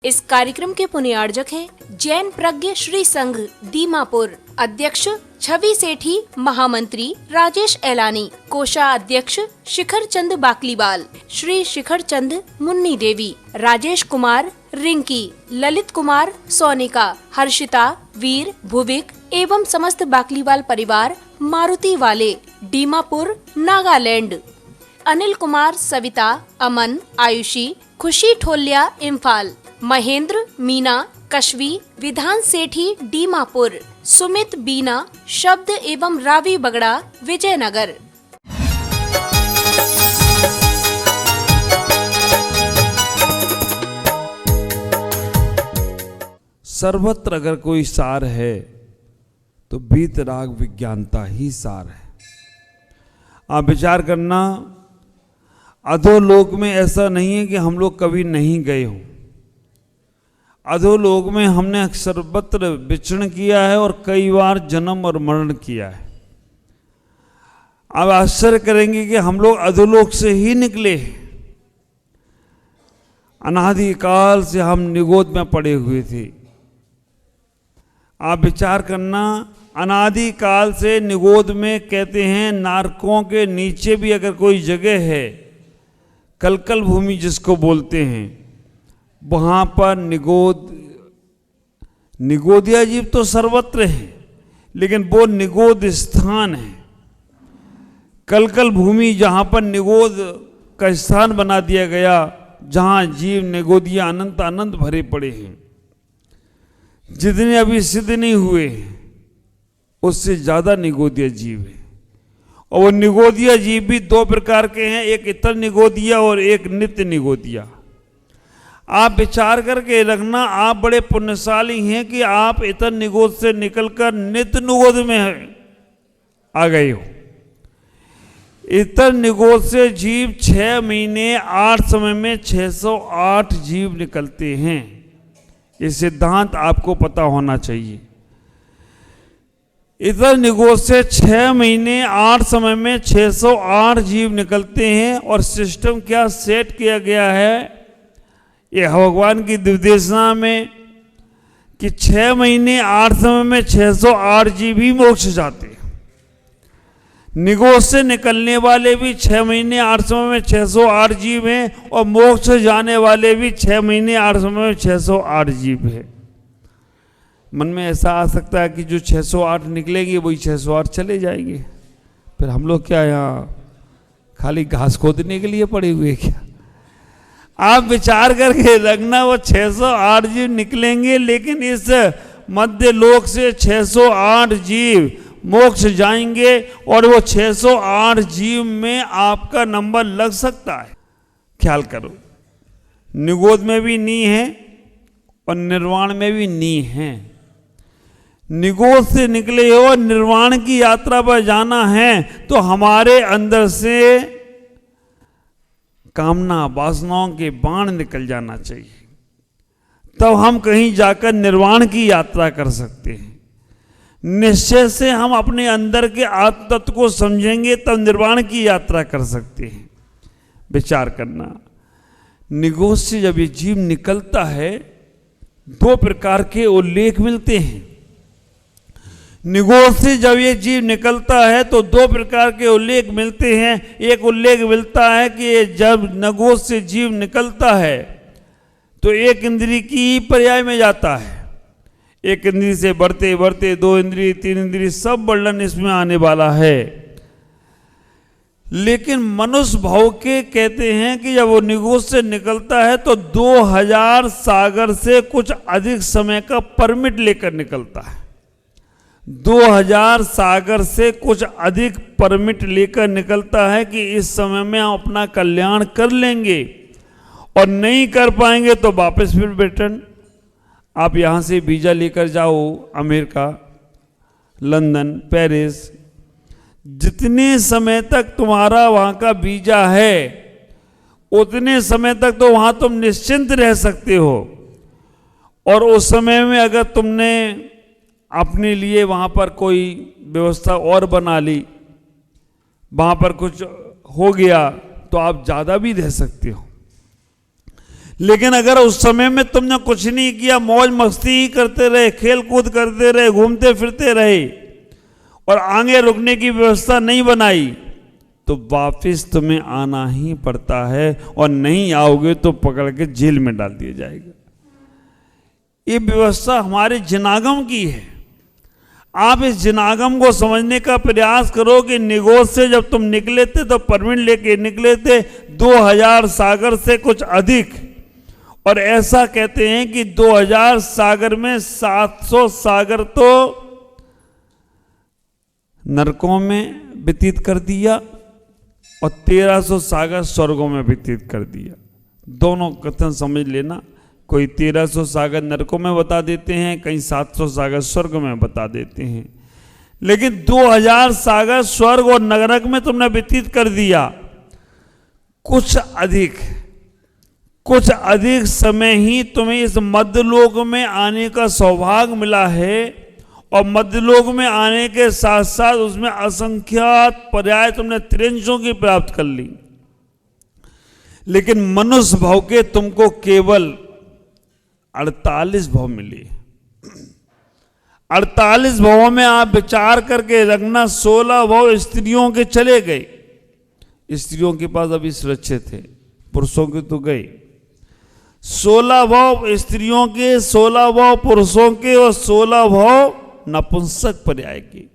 इस कार्यक्रम के पुण्यार्जक हैं जैन प्रज्ञ श्री संघ दीमापुर, अध्यक्ष छवि सेठी, महामंत्री राजेश एलानी, कोषाध्यक्ष शिखर चंद बाकलीवाल, श्री शिखर चंद मुन्नी देवी, राजेश कुमार रिंकी, ललित कुमार सोनिका, हर्षिता वीर भुविक एवं समस्त बाकलीवाल परिवार मारुति वाले दीमापुर नागालैंड। अनिल कुमार, सविता, अमन, आयुषी, खुशी ठोलिया इम्फाल, महेंद्र, मीना, कशवी, विधान सेठी दीमापुर, सुमित, बीना, शब्द एवं रावी बगड़ा विजयनगर। सर्वत्र अगर कोई सार है तो बीतराग विज्ञानता ही सार है। आप विचार करना, अधोलोक में ऐसा नहीं है कि हम लोग कभी नहीं गए हों। अधोलोक में हमने सर्वत्र विचरण किया है और कई बार जन्म और मरण किया है। आप आश्चर्य करेंगे कि हम लोग अधोलोक से ही निकले हैं। अनादिकाल से हम निगोद में पड़े हुए थे। आप विचार करना, अनादिकाल से निगोद में कहते हैं नारकों के नीचे भी अगर कोई जगह है, कलकल भूमि जिसको बोलते हैं, वहाँ पर निगोदिया जीव तो सर्वत्र है, लेकिन वो निगोद स्थान है। कलकल भूमि जहाँ पर निगोद का स्थान बना दिया गया, जहाँ जीव निगोदिया अनंत अनंत भरे पड़े हैं। जितने अभी सिद्ध नहीं हुए उससे ज़्यादा निगोदिया जीव है। और वो निगोदिया जीव भी दो प्रकार के हैं, एक इतर निगोदिया और एक नित्य निगोदिया। आप विचार करके रखना, आप बड़े पुण्यशाली हैं कि आप इतर निगोद से निकलकर नित्य निगोद में आ गए हो। इतर निगोद से जीव 6 महीने 8 समय में 608 जीव निकलते हैं। ये सिद्धांत आपको पता होना चाहिए। इतर निगोद से 6 महीने 8 समय में 608 जीव निकलते हैं। और सिस्टम क्या सेट किया गया है ये भगवान की निर्देशना में कि 6 महीने 8 समय में 608 जीव ही मोक्ष जाते हैं। निगोद से निकलने वाले भी 6 महीने 8 समय में 608 जीव हैं और मोक्ष जाने वाले भी 6 महीने 8 समय में 608 जीव हैं। मन में ऐसा आ सकता है कि जो 608 निकलेंगे वही 608 चले जाएंगे, फिर हम लोग क्या यहाँ खाली घास खोदने के लिए पड़े हुए क्या? आप विचार करके रखना, वो 608 जीव निकलेंगे, लेकिन इस मध्य लोक से 608 जीव मोक्ष जाएंगे और वो 608 जीव में आपका नंबर लग सकता है। ख्याल करो, निगोद में भी नी है और निर्वाण में भी नी है। निगोद से निकले हो, निर्वाण की यात्रा पर जाना है तो हमारे अंदर से कामना वासनाओं के बाण निकल जाना चाहिए, तब हम कहीं जाकर निर्वाण की यात्रा कर सकते हैं। निश्चय से हम अपने अंदर के आत्म तत्व को समझेंगे तब निर्वाण की यात्रा कर सकते हैं। विचार करना, निगोद से जब ये जीव निकलता है 2 प्रकार के उल्लेख मिलते हैं। निगोद से जब ये जीव निकलता है तो 2 प्रकार के उल्लेख मिलते हैं। एक उल्लेख मिलता है कि जब निगोद से जीव निकलता है तो एक इंद्री की पर्याय में जाता है। एक इंद्री से बढ़ते बढ़ते 2 इंद्री, 3 इंद्री, सब वर्णन इसमें आने वाला है। लेकिन मनुष्य भाव के कहते हैं कि जब वो निगोद से निकलता है तो 2000 सागर से कुछ अधिक समय का परमिट लेकर निकलता है। 2000 सागर से कुछ अधिक परमिट लेकर निकलता है कि इस समय में हम अपना कल्याण कर लेंगे, और नहीं कर पाएंगे तो वापस फिर रिटर्न। आप यहाँ से वीजा लेकर जाओ अमेरिका, लंदन, पेरिस, जितने समय तक तुम्हारा वहाँ का वीजा है उतने समय तक तो वहाँ तुम निश्चिंत रह सकते हो। और उस समय में अगर तुमने अपने लिए वहाँ पर कोई व्यवस्था और बना ली, वहाँ पर कुछ हो गया तो आप ज़्यादा भी रह सकते हो। लेकिन अगर उस समय में तुमने कुछ नहीं किया, मौज मस्ती ही करते रहे, खेल कूद करते रहे, घूमते फिरते रहे और आगे रुकने की व्यवस्था नहीं बनाई, तो वापस तुम्हें आना ही पड़ता है, और नहीं आओगे तो पकड़ के जेल में डाल दिया जाएगा। ये व्यवस्था हमारे जनागम की है। आप इस जनागम को समझने का प्रयास करो कि निगोज से जब तुम निकले थे तो परमिट लेके निकले थे 2000 सागर से कुछ अधिक, और ऐसा कहते हैं कि 2000 सागर में 700 सागर तो नरकों में व्यतीत कर दिया और 1300 सागर स्वर्गों में व्यतीत कर दिया। दोनों कथन समझ लेना, कोई 1300 सागर नरकों में बता देते हैं, कहीं 700 सागर स्वर्ग में बता देते हैं, लेकिन 2000 सागर स्वर्ग और नरक में तुमने व्यतीत कर दिया। कुछ अधिक समय ही तुम्हें इस मध्यलोक में आने का सौभाग्य मिला है, और मध्यलोक में आने के साथ साथ उसमें असंख्यात पर्याय तुमने त्रिंशों की प्राप्त कर ली, लेकिन मनुष्य भाव के तुमको केवल 48 भाव मिले। 48 भावों में आप विचार करके रखना, 16 भाव स्त्रियों के चले गए, स्त्रियों के पास अभी सुरक्षित थे, पुरुषों के तो गए। 16 भाव स्त्रियों के, 16 भाव पुरुषों के और 16 भाव नपुंसक पर्याय के।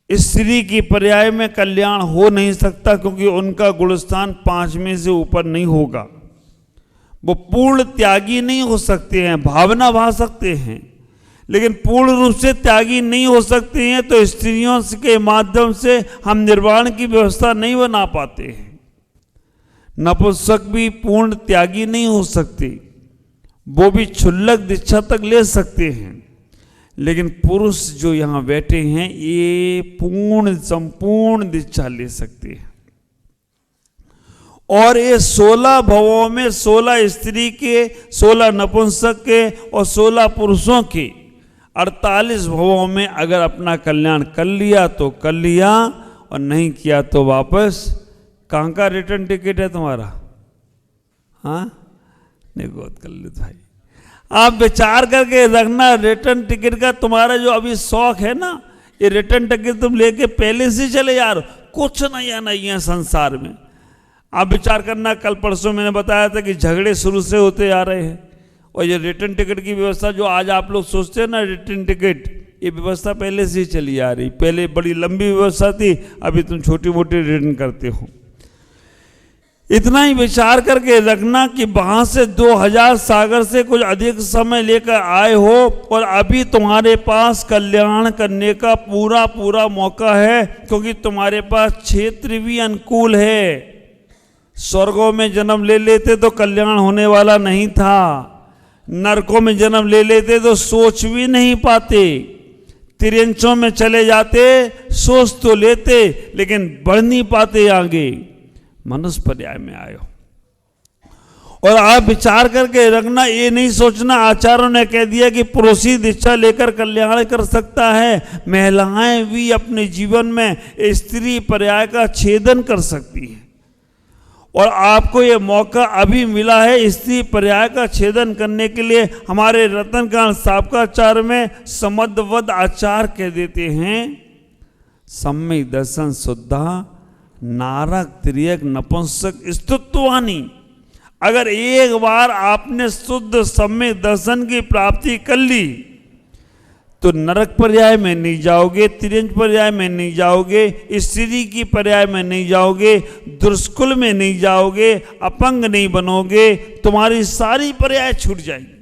स्त्री की पर्याय में कल्याण हो नहीं सकता, क्योंकि उनका गुणस्थान 5 में से ऊपर नहीं होगा। वो पूर्ण त्यागी नहीं हो सकते हैं, भावना भा सकते हैं, लेकिन पूर्ण रूप से त्यागी नहीं हो सकते हैं। तो स्त्रियों के माध्यम से हम निर्वाण की व्यवस्था नहीं बना पाते हैं। नपुंसक भी पूर्ण त्यागी नहीं हो सकते, वो भी क्षुल्लक दीक्षा तक ले सकते हैं, लेकिन पुरुष जो यहाँ बैठे हैं ये पूर्ण संपूर्ण दीक्षा ले सकते हैं। और ये 16 भवों में 16 स्त्री के, 16 नपुंसक के और 16 पुरुषों के 48 भवों में अगर अपना कल्याण कर लिया तो कर लिया, और नहीं किया तो वापस। कहाँ का रिटर्न टिकट है तुम्हारा? हाँ, निगोद कर ले भाई। आप विचार करके रखना, रिटर्न टिकट का तुम्हारा जो अभी शौक है ना, ये रिटर्न टिकट तुम लेके पहले से चले जा रहे हो, कुछ नहीं आना है संसार में। आप विचार करना, कल परसों मैंने बताया था कि झगड़े शुरू से होते आ रहे हैं, और ये रिटर्न टिकट की व्यवस्था जो आज आप लोग सोचते हैं ना, रिटर्न टिकट, ये व्यवस्था पहले से ही चली आ रही। पहले बड़ी लंबी व्यवस्था थी, अभी तुम छोटी मोटी रिटर्न करते हो। इतना ही विचार करके रखना कि वहां से 2000 सागर से कुछ अधिक समय लेकर आए हो, और अभी तुम्हारे पास कल्याण करने का पूरा पूरा मौका है, क्योंकि तुम्हारे पास क्षेत्र भी अनुकूल है। स्वर्गों में जन्म ले लेते तो कल्याण होने वाला नहीं था, नरकों में जन्म ले लेते तो सोच भी नहीं पाते, त्रियंचों में चले जाते सोच तो लेते लेकिन बढ़ नहीं पाते आगे। मनुष्य पर्याय में आए हो। और आप विचार करके रखना, ये नहीं सोचना आचार्यों ने कह दिया कि पुरुष ही दीक्षा लेकर कल्याण कर सकता है, महिलाएं भी अपने जीवन में स्त्री पर्याय का छेदन कर सकती हैं। और आपको ये मौका अभी मिला है स्त्री पर्याय का छेदन करने के लिए। हमारे रतनकांत साबकाचार्य में समदवद आचार कह देते हैं, सम्यक दर्शन शुद्धा नारक त्रियक नपुंसक स्तुत्वानी। अगर एक बार आपने शुद्ध सम्यक दर्शन की प्राप्ति कर ली तो नरक पर्याय में नहीं जाओगे, त्रियंच पर्याय में नहीं जाओगे, स्त्री की पर्याय में नहीं जाओगे, दुष्कुल में नहीं जाओगे, अपंग नहीं बनोगे, तुम्हारी सारी पर्याय छूट जाएगी।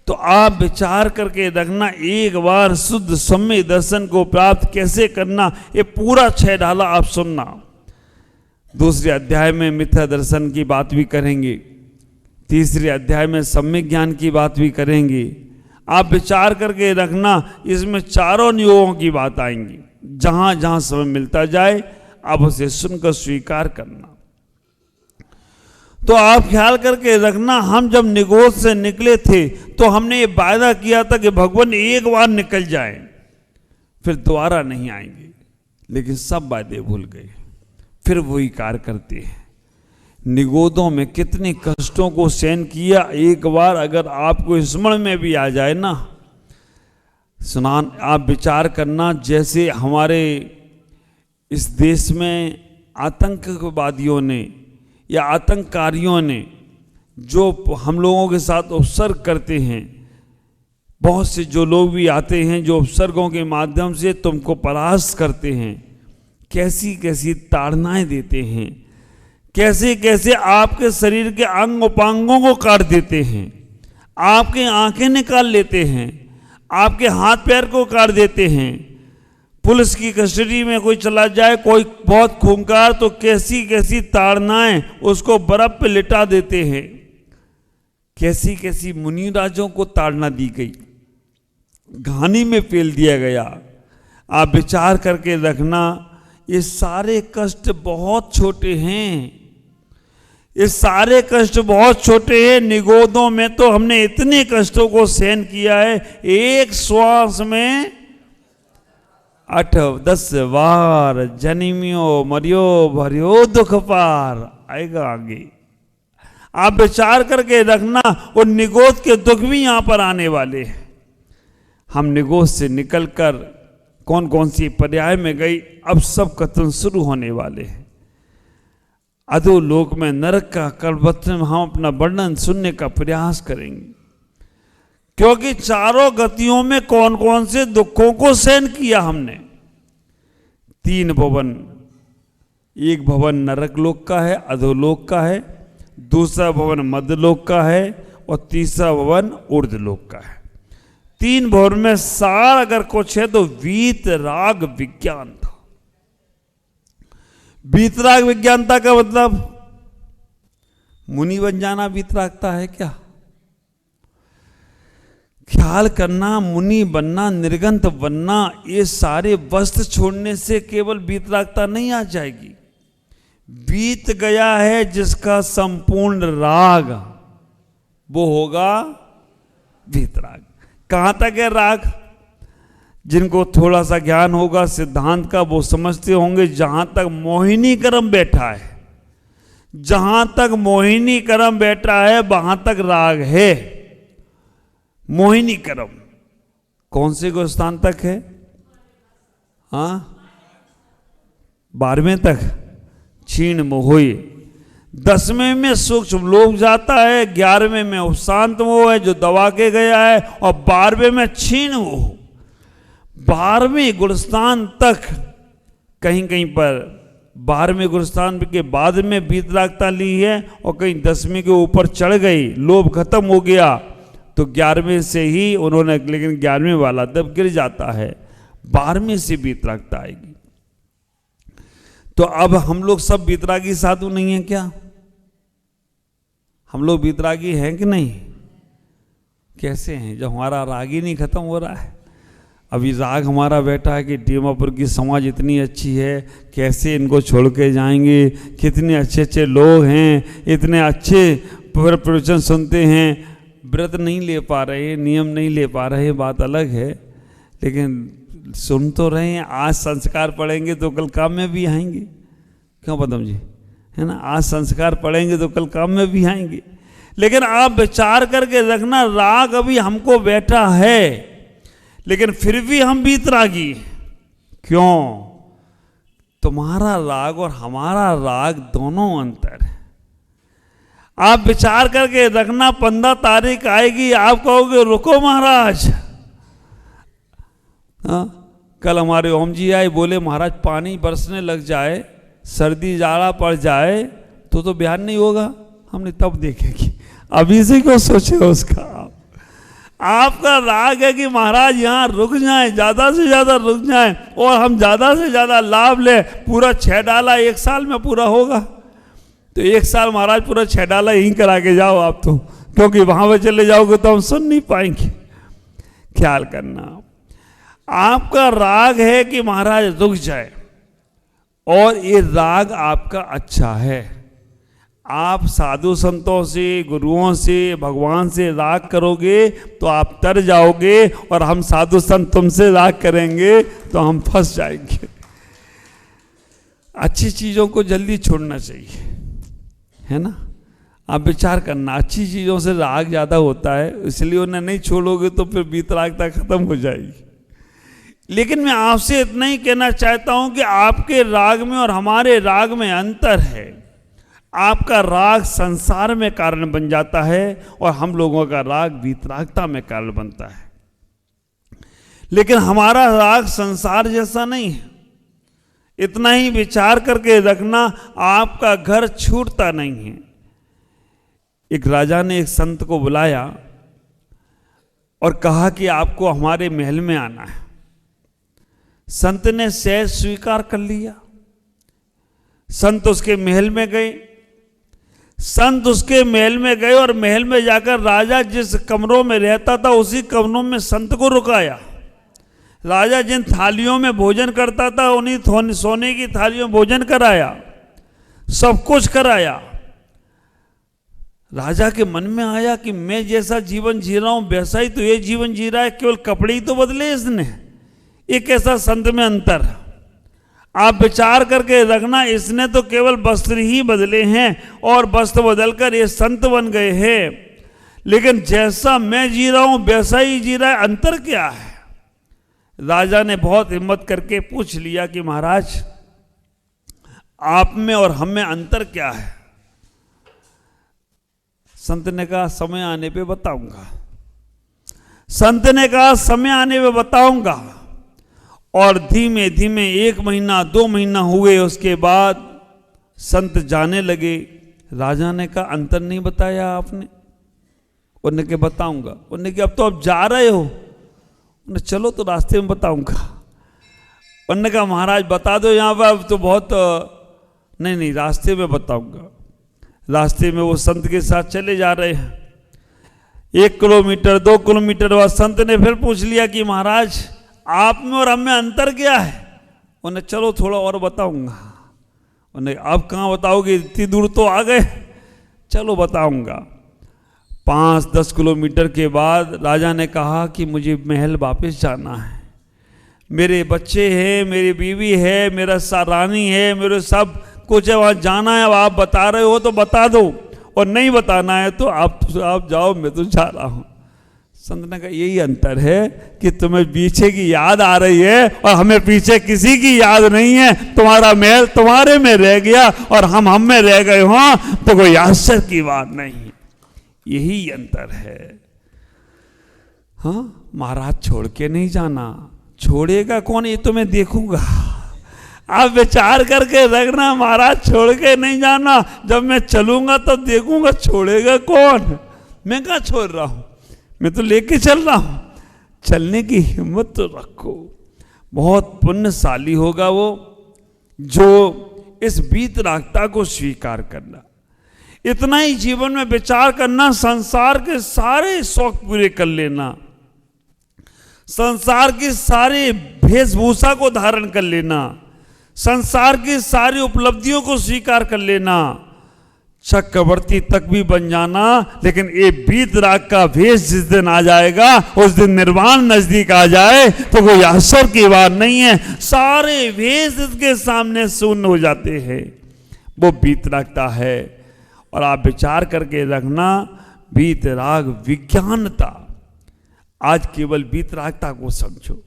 तो आप विचार करके रखना, एक बार शुद्ध सम्यक दर्शन को प्राप्त कैसे करना, ये पूरा 6 ढाला आप सुनना। दूसरे अध्याय में मिथ्या दर्शन की बात भी करेंगे, तीसरे अध्याय में सम्यक ज्ञान की बात भी करेंगे। आप विचार करके रखना, इसमें चारों नियोगों की बात आएंगी। जहां जहां समय मिलता जाए आप उसे सुनकर स्वीकार करना। तो आप ख्याल करके रखना, हम जब निगोद से निकले थे तो हमने ये वायदा किया था कि भगवान एक बार निकल जाए फिर दोबारा नहीं आएंगे, लेकिन सब वायदे भूल गए, फिर वही कार्य करते हैं। निगोदों में कितने कष्टों को सहन किया। एक बार अगर आपको स्मरण में भी आ जाए ना, सुनान आप विचार करना, जैसे हमारे इस देश में आतंकवादियों ने या आतंककारियों ने जो हम लोगों के साथ उपसर्ग करते हैं, बहुत से जो लोग भी आते हैं जो उपसर्गों के माध्यम से तुमको परास्त करते हैं, कैसी कैसी ताड़नाएं देते हैं, कैसे कैसे आपके शरीर के अंग उपांगों को काट देते हैं, आपके आंखें निकाल लेते हैं, आपके हाथ पैर को काट देते हैं। पुलिस की कस्टडी में कोई चला जाए, कोई बहुत खूंखार, तो कैसी कैसी ताड़नाएं उसको बर्फ पे लिटा देते हैं। कैसी कैसी मुनि राजों को ताड़ना दी गई, घानी में फेल दिया गया। आप विचार करके रखना, ये सारे कष्ट बहुत छोटे हैं, ये सारे कष्ट बहुत छोटे हैं। निगोदों में तो हमने इतने कष्टों को सहन किया है, एक श्वास में 8-10 बार जन्मियो मरियो भरियो दुख पार, आएगा आगे। आप विचार करके रखना, और निगोद के दुख भी यहां पर आने वाले हैं। हम निगोद से निकलकर कौन कौन सी पर्याय में गई, अब सब कथन शुरू होने वाले हैं। अधोलोक में नरक का कलवत्र में हम अपना वर्णन सुनने का प्रयास करेंगे, क्योंकि चारों गतियों में कौन कौन से दुखों को सहन किया हमने। 3 भवन, एक भवन नरक लोक का है, अधोलोक का है, दूसरा भवन मध्यलोक का है, और तीसरा भवन ऊर्ध्वलोक का है। 3 भवन में सार अगर कुछ है तो वीतराग विज्ञान था। वीतराग विज्ञानता का मतलब मुनि बन जाना वीतरागता है क्या? ख्याल करना, मुनि बनना, निर्गंत बनना, ये सारे वस्त्र छोड़ने से केवल वीतरागता नहीं आ जाएगी। बीत गया है जिसका संपूर्ण राग, वो होगा वीतराग। कहां तक है राग? जिनको थोड़ा सा ज्ञान होगा सिद्धांत का, वो समझते होंगे जहां तक मोहिनी क्रम बैठा है, जहां तक मोहिनी क्रम बैठा है वहां तक राग है। मोहिनी क्रम कौन से गोस्थान तक है? हाँ, 12वें तक क्षीण मोहि, 10वें में सूक्ष्म लोक जाता है, 11वें में उपशांत मोह है जो दबा के गया है, और 12वें में क्षीण मोह। 12वें गुणस्थान तक कहीं कहीं पर 12वें गुणस्थान के बाद में वीतरागता ली है, और कहीं 10वें के ऊपर चढ़ गई, लोभ खत्म हो गया, तो 11वें से ही उन्होंने, लेकिन 11वें वाला तब गिर जाता है, 12वें से वीतरागता आएगी। तो अब हम लोग सब वीतरागी साधु नहीं है क्या? हम लोग वीतरागी हैं कि नहीं? कैसे हैं जब हमारा राग ही नहीं खत्म हो रहा है? अभी राग हमारा बैठा है कि दीमापुर की समाज इतनी अच्छी है, कैसे इनको छोड़ के जाएंगे, कितने अच्छे अच्छे लोग हैं, इतने अच्छे प्रवचन सुनते हैं, व्रत नहीं ले पा रहे, नियम नहीं ले पा रहे, बात अलग है, लेकिन सुन तो रहे हैं। आज संस्कार पढ़ेंगे तो कल काम में भी आएंगे, क्यों पदम जी, है ना? आज संस्कार पढ़ेंगे तो कल काम में भी आएंगे। लेकिन आप विचार करके रखना, राग अभी हमको बैठा है, लेकिन फिर भी हम वीतरागी। क्यों? तुम्हारा राग और हमारा राग दोनों अंतर है। आप विचार करके रखना, 15 तारीख आएगी, आप कहोगे रुको महाराज। कल हमारे ओम जी आए, बोले महाराज पानी बरसने लग जाए, सर्दी जाड़ा पड़ जाए तो बयान नहीं होगा। हमने तब देखेगी, अभी से क्यों सोचे उसका? आपका राग है कि महाराज यहाँ रुक जाएं, ज़्यादा से ज़्यादा रुक जाएं, और हम ज़्यादा से ज़्यादा लाभ लें। पूरा 6 डाला 1 साल में पूरा होगा, तो 1 साल महाराज पूरा 6 डाला यहीं करा के जाओ आप, तो क्योंकि वहाँ पे चले जाओगे तो हम सुन नहीं पाएंगे। ख्याल करना, आपका राग है कि महाराज रुक जाए, और ये राग आपका अच्छा है। आप साधु संतों से, गुरुओं से, भगवान से राग करोगे तो आप तर जाओगे, और हम साधु संत तुमसे राग करेंगे तो हम फंस जाएंगे। अच्छी चीजों को जल्दी छोड़ना चाहिए, है ना। आप विचार करना, अच्छी चीज़ों से राग ज़्यादा होता है, इसलिए उन्हें नहीं छोड़ोगे तो फिर वीतरागता खत्म हो जाएगी। लेकिन मैं आपसे इतना ही कहना चाहता हूं कि आपके राग में और हमारे राग में अंतर है। आपका राग संसार में कारण बन जाता है और हम लोगों का राग वीतरागता में कारण बनता है। लेकिन हमारा राग संसार जैसा नहीं है। इतना ही विचार करके रखना, आपका घर छूटता नहीं है। एक राजा ने एक संत को बुलाया और कहा कि आपको हमारे महल में आना है। संत ने सहज स्वीकार कर लिया। संत उसके महल में गए। संत उसके महल में गए और महल में जाकर राजा जिस कमरों में रहता था उसी कमरों में संत को रुकाया। राजा जिन थालियों में भोजन करता था उन्हीं सोने की थालियों में भोजन कराया, सब कुछ कराया। राजा के मन में आया कि मैं जैसा जीवन जी रहा हूं वैसा ही तो ये जीवन जी रहा है, केवल कपड़े ही तो बदले इसने। एक ऐसा संत में अंतर। आप विचार करके रखना, इसने तो केवल वस्त्र ही बदले हैं और वस्त्र बदलकर ये संत बन गए हैं, लेकिन जैसा मैं जी रहा हूं वैसा ही जी रहा है। अंतर क्या है? राजा ने बहुत हिम्मत करके पूछ लिया कि महाराज, आप में और हम में अंतर क्या है? संत ने कहा समय आने पे बताऊंगा। संत ने कहा समय आने पे बताऊंगा। और धीमे धीमे 1 महीना 2 महीना हुए, उसके बाद संत जाने लगे। राजा ने कहा अंतर नहीं बताया आपने? उन्होंने कहा बताऊंगा। उन्होंने कहा अब तो आप जा रहे हो? उन्होंने चलो तो रास्ते में बताऊंगा। उन्होंने कहा महाराज बता दो, यहाँ पर अब तो बहुत नहीं रास्ते में बताऊंगा। रास्ते में वो संत के साथ चले जा रहे हैं। 1 किलोमीटर 2 किलोमीटर बाद संत ने फिर पूछ लिया कि महाराज आप में और हम में अंतर क्या है? उन्हें चलो थोड़ा और बताऊंगा। उन्हें अब कहाँ बताओगे, इतनी दूर तो आ गए, चलो बताऊंगा। 5-10 किलोमीटर के बाद राजा ने कहा कि मुझे महल वापस जाना है। मेरे बच्चे हैं, मेरी बीवी है, मेरा रानी है, मेरे सब कुछ है, वहाँ जाना है। अब आप बता रहे हो तो बता दो, और नहीं बताना है तो आप जाओ, मैं तो जा रहा हूँ। संत ने कहा यही अंतर है कि तुम्हें पीछे की याद आ रही है और हमें पीछे किसी की याद नहीं है। तुम्हारा महल तुम्हारे में रह गया और हम में रह गए हों तो कोई आश्चर्य की बात नहीं। यही अंतर है। हाँ, महाराज छोड़ के नहीं जाना। छोड़ेगा कौन, ये तो मैं देखूंगा। आप विचार करके रखना, महाराज छोड़ के नहीं जाना। जब मैं चलूंगा तब देखूंगा छोड़ेगा कौन। मैं कहाँ छोड़ रहा हूं, मैं तो लेके चल रहा हूं। चलने की हिम्मत तो रखो। बहुत पुण्यशाली होगा वो जो इस वीतरागता को स्वीकार करना। इतना ही जीवन में विचार करना, संसार के सारे शौक पूरे कर लेना, संसार की सारी वेशभूषा को धारण कर लेना, संसार की सारी उपलब्धियों को स्वीकार कर लेना, चक्रवर्ती तक भी बन जाना। लेकिन ये वीतराग का वेश जिस दिन आ जाएगा, उस दिन निर्वाण नजदीक आ जाए तो कोई आश्चर्य की बात नहीं है। सारे वेश इसके सामने शून्य हो जाते हैं। वो वीतरागता है। और आप विचार करके रखना, वीतराग विज्ञानता। आज केवल वीतरागता को समझो।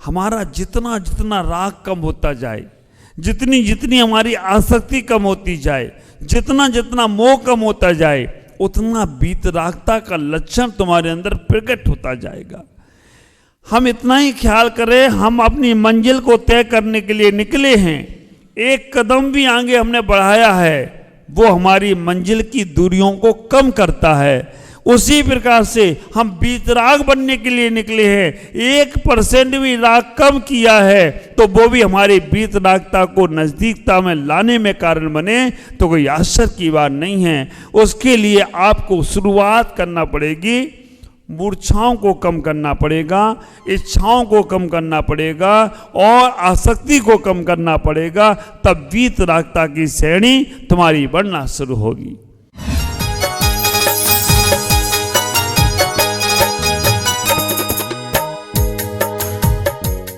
हमारा जितना जितना राग कम होता जाए, जितनी जितनी हमारी आसक्ति कम होती जाए, जितना जितना मोह कम होता जाए, उतना वीतरागता का लक्षण तुम्हारे अंदर प्रकट होता जाएगा। हम इतना ही ख्याल करें, हम अपनी मंजिल को तय करने के लिए निकले हैं। एक कदम भी आगे हमने बढ़ाया है, वो हमारी मंजिल की दूरियों को कम करता है। उसी प्रकार से हम वीतराग बनने के लिए निकले हैं। 1% भी राग कम किया है तो वो भी हमारी वीतरागता को नजदीकता में लाने में कारण बने तो कोई आश्चर्य की बात नहीं है। उसके लिए आपको शुरुआत करना पड़ेगी। मूर्छाओं को कम करना पड़ेगा, इच्छाओं को कम करना पड़ेगा और आसक्ति को कम करना पड़ेगा। तब वीतरागता की श्रेणी तुम्हारी बढ़ना शुरू होगी।